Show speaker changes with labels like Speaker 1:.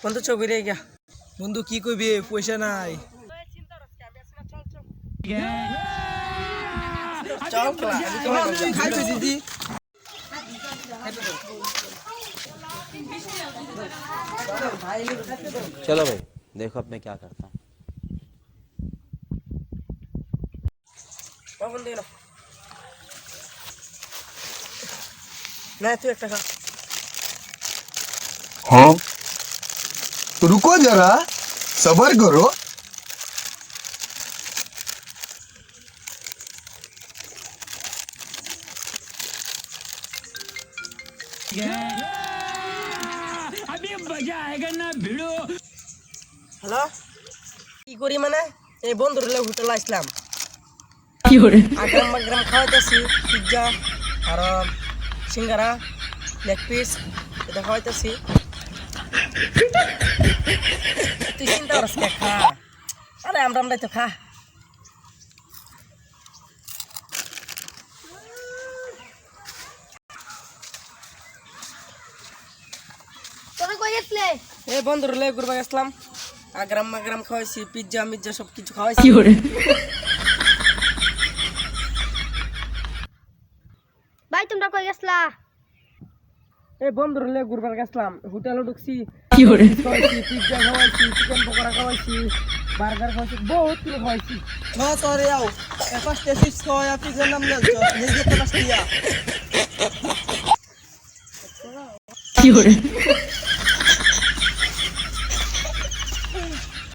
Speaker 1: বন্ধু ছবি রে গিয়া
Speaker 2: বন্ধু কি কইবে পয়সা নাই
Speaker 1: চল
Speaker 2: খাইছো দিদি
Speaker 3: चलो भाई देखो अब मैं क्या करता हूँ।
Speaker 1: বন্ধু না তুই একটা খা
Speaker 4: हाँ तो रुको जरा सबर करो
Speaker 1: হ্যালো কি করি মানে এই বন্ধুর হোটেল আসলাম আগ্রাম বাগ্রাম খাওয়াইতেছি পিৎজা আর সিঙ্গারা লেগ পিস এটা খাওয়াইতেছি তুই চিন্তা করিস কে খা আরে আমরাই তো খা
Speaker 5: তোরা কই গেছলে?
Speaker 1: এই বন্ধুর ঘুরবা গেছিলাম আগ্রাম বাগ্রাম খাওয়াইছি পিৎজা মিৎজা সব কিছু খাওয়াইছি
Speaker 5: ভাই তোমরা কই গেছলা?
Speaker 1: এই বন্ধুর ঘুরবার গেছিলাম হোটেলে ঢুকছি খাওয়াইছি পিৎজা খাওয়াইছি চিকেন পকোড়া খাওয়াইছি বার্গার খাওয়াইছি বহুত কিছু খাওয়াইছি
Speaker 2: ছ তোরে আও এখন স্টেসিস কয় আপনি যে নাম লেছ নিজে তো পাস্তিয়া